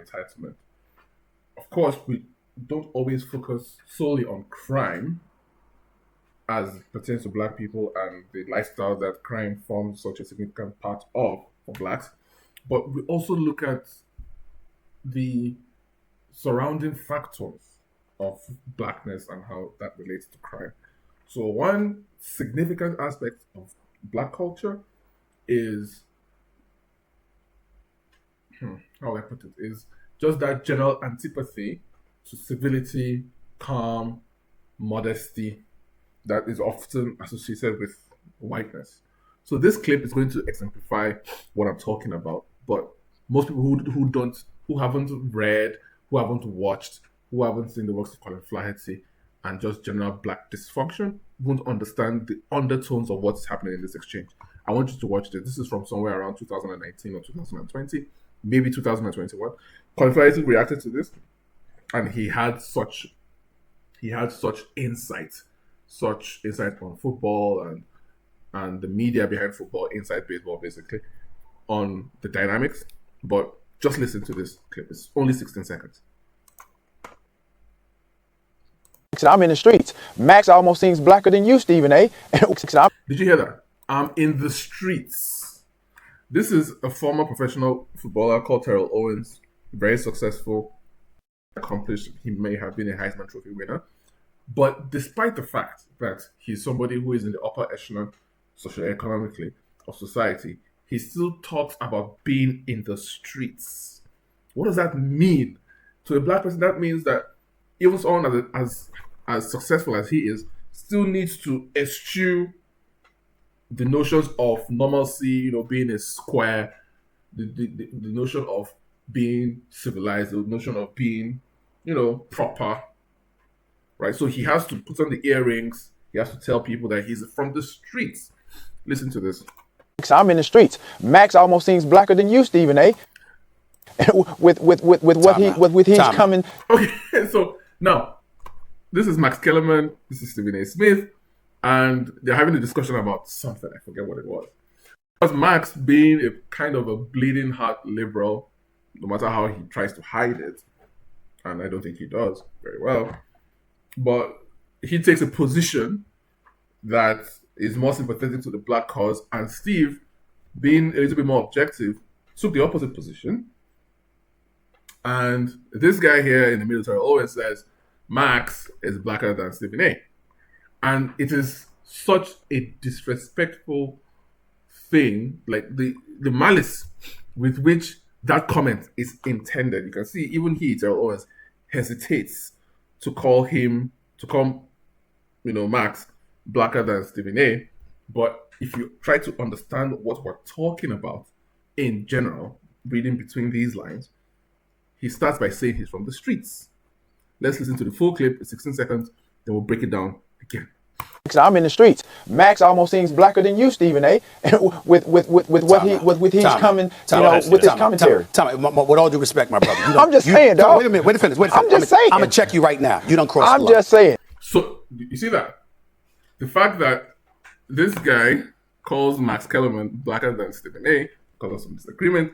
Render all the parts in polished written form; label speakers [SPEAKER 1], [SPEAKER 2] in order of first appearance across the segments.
[SPEAKER 1] entitlement. Of course, we don't always focus solely on crime as it pertains to black people and the lifestyle that crime forms such a significant part of for blacks. But we also look at the surrounding factors of blackness and how that relates to crime. So one significant aspect of black culture is, how I put it, is just that general antipathy to civility, calm, modesty that is often associated with whiteness. So this clip is going to exemplify what I'm talking about. But most people who haven't read, who haven't watched, who haven't seen the works of Colin Flaherty and just general black dysfunction won't understand the undertones of what's happening in this exchange. I want you to watch this. This is from somewhere around 2019 or 2020, maybe 2021. Colin Flaherty reacted to this, and he had such insight on football and the media behind football, inside baseball, basically, on the dynamics. But just listen to this clip. It's only 16 seconds.
[SPEAKER 2] I'm in the streets. Max almost seems blacker than you, Stephen A.
[SPEAKER 1] Did you hear that? I'm in the streets. This is a former professional footballer called Terrell Owens. Very successful, accomplished. He may have been a Heisman Trophy winner. But despite the fact that he's somebody who is in the upper echelon socioeconomically of society, he still talks about being in the streets. What does that mean? To a black person, that means that even someone as successful as he is still needs to eschew the notions of normalcy, being a square, the notion of being civilized, the notion of being, proper, right? So he has to put on the earrings. He has to tell people that he's from the streets. Listen to this.
[SPEAKER 2] I'm in the streets. Max almost seems blacker than you, Stephen A. with what he's coming.
[SPEAKER 1] Okay, so now this is Max Kellerman. This is Stephen A. Smith, and they're having a discussion about something. I forget what it was. Because Max, being a kind of a bleeding heart liberal, no matter how he tries to hide it, and I don't think he does very well, but he takes a position that is more sympathetic to the black cause, and Steve, being a little bit more objective, took the opposite position. And this guy here in the military always says Max is blacker than Stephen A. And it is such a disrespectful thing, like the malice with which that comment is intended. You can see even he, Terrell Owens, hesitates to call Max blacker than Stephen A. But if you try to understand what we're talking about in general, reading between these lines, he starts by saying he's from the streets. Let's listen to the full clip. It's 16 seconds. Then we'll break it down again.
[SPEAKER 2] I'm in the streets. Max almost seems blacker than you, Stephen A. with his commentary.
[SPEAKER 3] With all due respect, my brother.
[SPEAKER 2] I'm just saying, dog.
[SPEAKER 3] Wait a minute. Wait to finish.
[SPEAKER 2] I'm just saying.
[SPEAKER 3] I'm gonna check you right now. You don't cross.
[SPEAKER 2] I'm just saying.
[SPEAKER 1] So you see that the fact that this guy calls Max Kellerman blacker than Stephen A. because of some disagreement,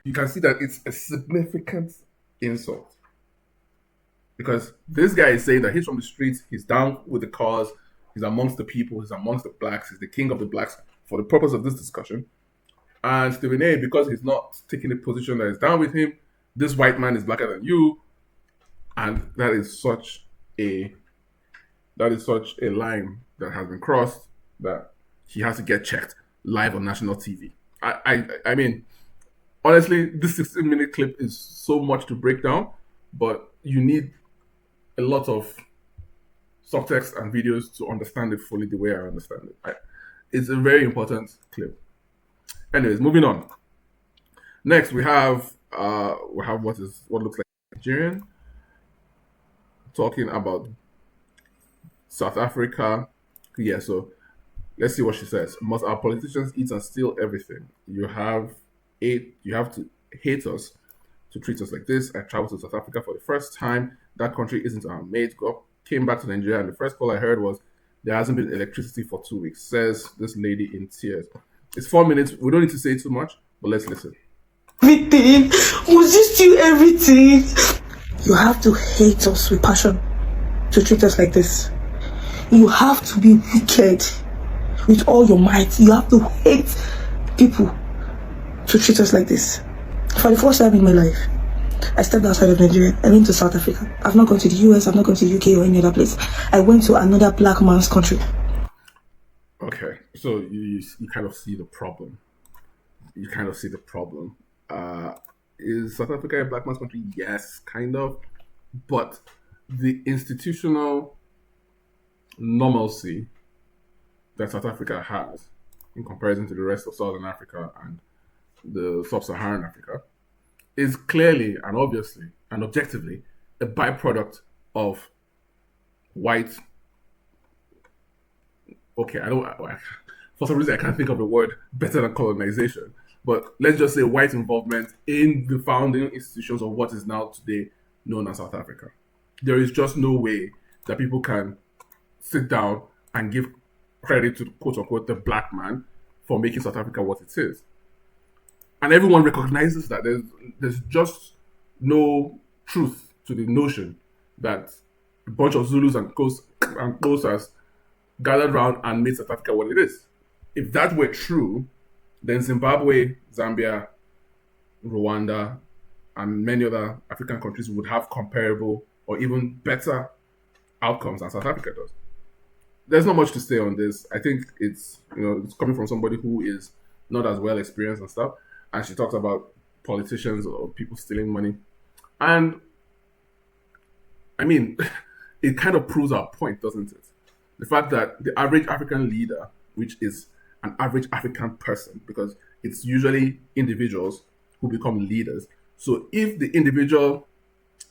[SPEAKER 1] you can see that it's a significant insult. Because this guy is saying that he's from the streets, he's down with the cause, he's amongst the people, he's amongst the blacks, he's the king of the blacks for the purpose of this discussion. And Stephen A., because he's not taking a position that is down with him, this white man is blacker than you. And that is such a line that has been crossed that he has to get checked live on national TV. I mean, honestly, this 16-minute clip is so much to break down, but you need a lot of subtext and videos to understand it fully the way I understand it. It's a very important clip. Anyways, moving on. Next, we have what looks like Nigerian talking about South Africa. Yeah, so let's see what she says. Must our politicians eat and steal everything? You have to hate us to treat us like this. I traveled to South Africa for the first time. That country isn't our mate. Came back to Nigeria, and the first call I heard was there hasn't been electricity for 2 weeks, says this lady in tears. It's 4 minutes. We don't need to say too much, but let's listen.
[SPEAKER 4] everything? Was this still everything? You have to hate us with passion to treat us like this. You have to be wicked with all your might. You have to hate people to treat us like this. For the first time in my life, I stepped outside of Nigeria. I went to South Africa. I've not gone to the US, I've not gone to the UK or any other place. I went to another black man's country.
[SPEAKER 1] Okay, so you kind of see the problem. Is South Africa a black man's country? Yes, kind of. But the institutional normalcy that South Africa has in comparison to the rest of Southern Africa and the sub-Saharan Africa is clearly and obviously and objectively a byproduct of white. Okay, for some reason I can't think of a word better than colonization, but let's just say white involvement in the founding institutions of what is now today known as South Africa. There is just no way that people can sit down and give credit to, quote unquote, the black man for making South Africa what it is. And everyone recognizes that there's just no truth to the notion that a bunch of Zulus and Xhosas gathered around and made South Africa what it is. If that were true, then Zimbabwe, Zambia, Rwanda, and many other African countries would have comparable or even better outcomes than South Africa does. There's not much to say on this. I think it's coming from somebody who is not as well experienced and stuff. And she talks about politicians or people stealing money. And I mean, it kind of proves our point, doesn't it? The fact that the average African leader, which is an average African person, because it's usually individuals who become leaders. So if the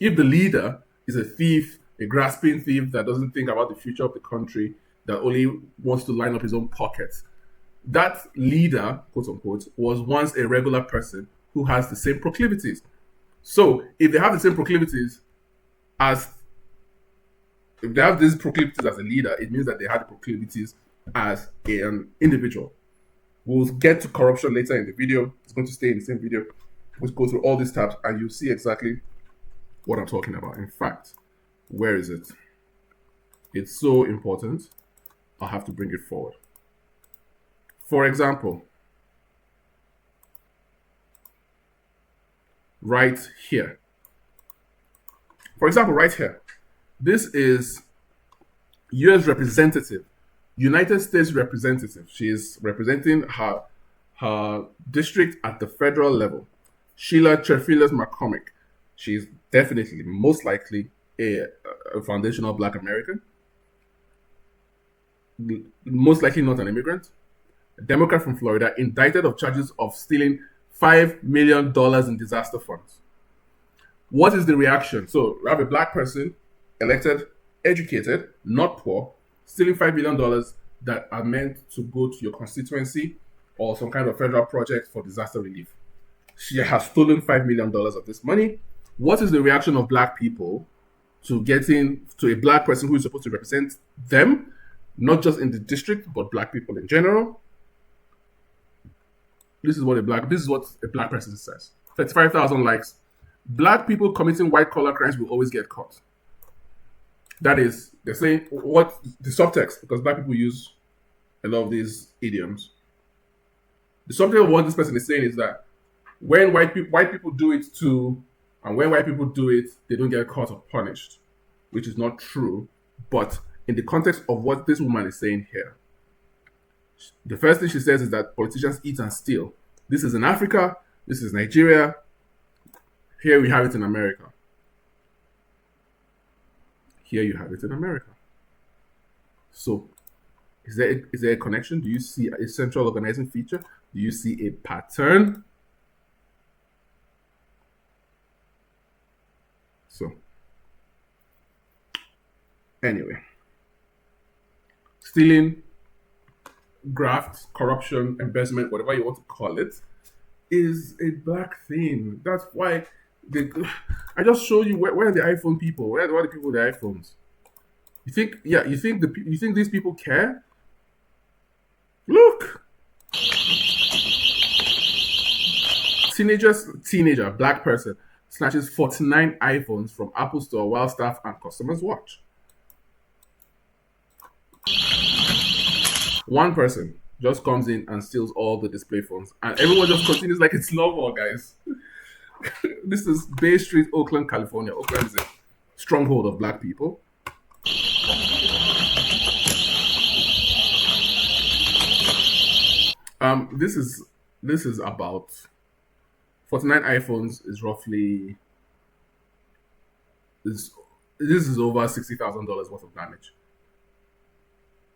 [SPEAKER 1] leader is a thief, a grasping thief that doesn't think about the future of the country, that only wants to line up his own pockets, that leader, quote unquote, was once a regular person who has the same proclivities. So if they have the same proclivities as a leader, it means that they had the proclivities as an individual. We'll get to corruption later in the video. It's going to stay in the same video. We'll go through all these tabs and you'll see exactly what I'm talking about. In fact, where is it? It's so important, I'll have to bring it forward. For example, right here. This is U.S. representative, United States representative. She is representing her district at the federal level. Sheila Cherfilas McCormick. She's definitely, most likely, a foundational Black American. Most likely not an immigrant. A Democrat from Florida, indicted of charges of stealing $5 million in disaster funds. What is the reaction? So we have a Black person, elected, educated, not poor, stealing $5 million that are meant to go to your constituency or some kind of federal project for disaster relief. She has stolen $5 million of this money. What is the reaction of Black people to getting to a Black person who is supposed to represent them, not just in the district, but Black people in general? This is what a Black person says. 35,000 likes. Black people committing white-collar crimes will always get caught. That is, they're saying what the subtext, because Black people use a lot of these idioms. The subtext of what this person is saying is that when white people do it too, and when white people do it, they don't get caught or punished, which is not true. But in the context of what this woman is saying here, the first thing she says is that politicians eat and steal. This is in Africa. This is Nigeria. Here we have it in America. Here you have it in America. So, is there a connection? Do you see a central organizing feature? Do you see a pattern? So, anyway, stealing, graft, corruption, embezzlement, whatever you want to call it, is a Black thing. That's why I just showed you where are the iPhone people? Where are the people with the iPhones? You think these people care? Look, Teenager, black person, snatches 49 iPhones from Apple Store while staff and customers watch. One person just comes in and steals all the display phones, and everyone just continues like it's normal, guys. This is Bay Street, Oakland, California. Oakland is a stronghold of black people. This is about 49 iPhones is roughly this is over $60,000 worth of damage.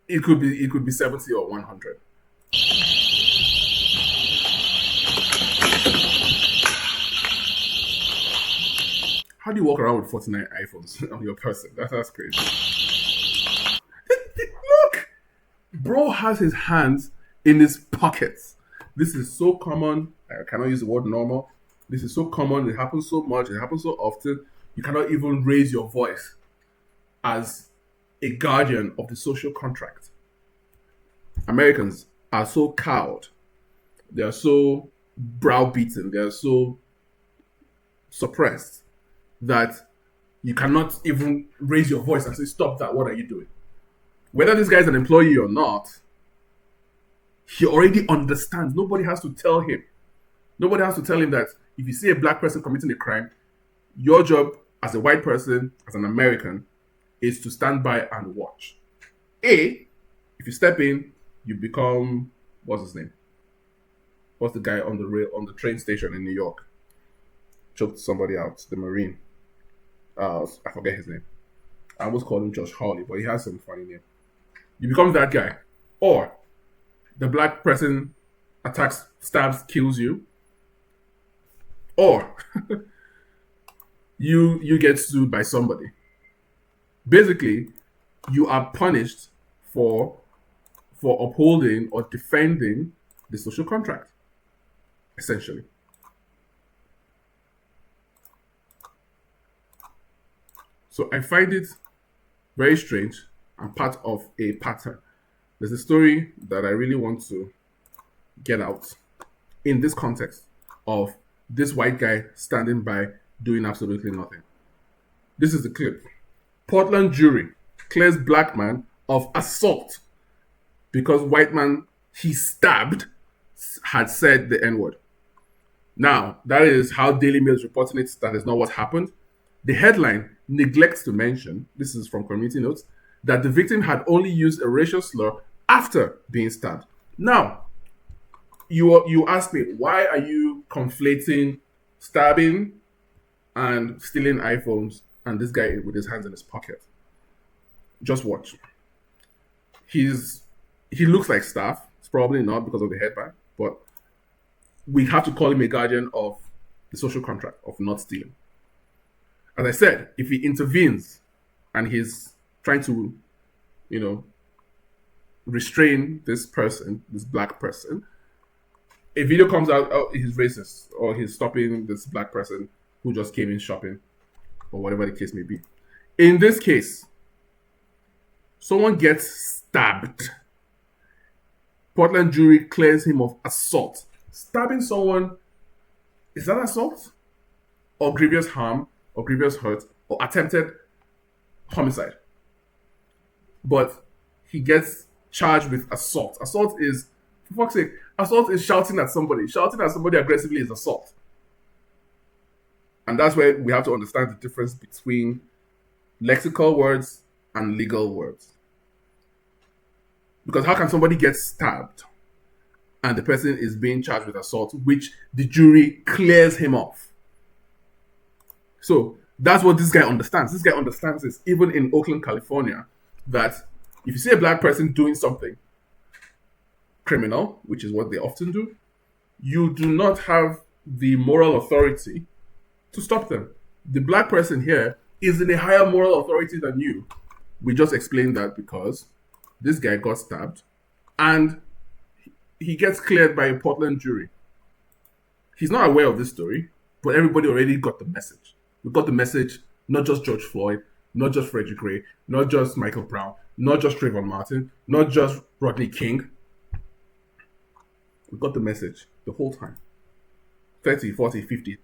[SPEAKER 1] It could be 70 or 100. How do you walk around with 49 iPhones on your person? That's crazy. Look, bro has his hands in his pockets. This is so common. I cannot use the word normal. This is so common. It happens so much. It happens so often. You cannot even raise your voice as a guardian of the social contract. Americans are so cowed. They are so browbeaten. They are so suppressed that you cannot even raise your voice and say, stop that, what are you doing? Whether this guy is an employee or not, he already understands. Nobody has to tell him. Nobody has to tell him that if you see a black person committing a crime, your job as a white person, as an American, is to stand by and watch. If you step in, you become, what's his name? What's the guy on the train station in New York? Choked somebody out, the Marine. I forget his name. I almost called him Josh Hawley, but he has some funny name. You become that guy. Or the black person attacks, stabs, kills you. Or you get sued by somebody. Basically, you are punished for upholding or defending the social contract, essentially. So I find it very strange and part of a pattern. There's a story that I really want to get out in this context of this white guy standing by doing absolutely nothing. This is the clip. Portland jury clears black man of assault because white man he stabbed had said the N-word. Now, that is how Daily Mail is reporting it. That is not what happened. The headline neglects to mention, this is from Community Notes, that the victim had only used a racial slur after being stabbed. Now, you ask me, why are you conflating stabbing and stealing iPhones and this guy with his hands in his pocket? Just watch. He looks like staff. It's probably not because of the headband, but we have to call him a guardian of the social contract of not stealing. As I said, if he intervenes and he's trying to, restrain this person, this black person, a video comes out, oh, he's racist, or he's stopping this black person who just came in shopping, or whatever the case may be. In this case, someone gets stabbed. Portland jury clears him of assault. Stabbing someone, is that assault? Or grievous harm, or grievous hurt, or attempted homicide? But he gets charged with assault. Assault is, for fuck's sake, assault is shouting at somebody. Shouting at somebody aggressively is assault. And that's where we have to understand the difference between lexical words and legal words. Because how can somebody get stabbed and the person is being charged with assault, which the jury clears him of? So that's what this guy understands. This guy understands this, even in Oakland, California, that if you see a black person doing something criminal, which is what they often do, you do not have the moral authority to stop them. The black person here is in a higher moral authority than you. We just explained that because this guy got stabbed and he gets cleared by a Portland jury. He's not aware of this story, but everybody already got the message. We got the message, not just George Floyd, not just Frederick Gray, not just Michael Brown, not just Trayvon Martin, not just Rodney King. We got the message the whole time. 30, 40, 50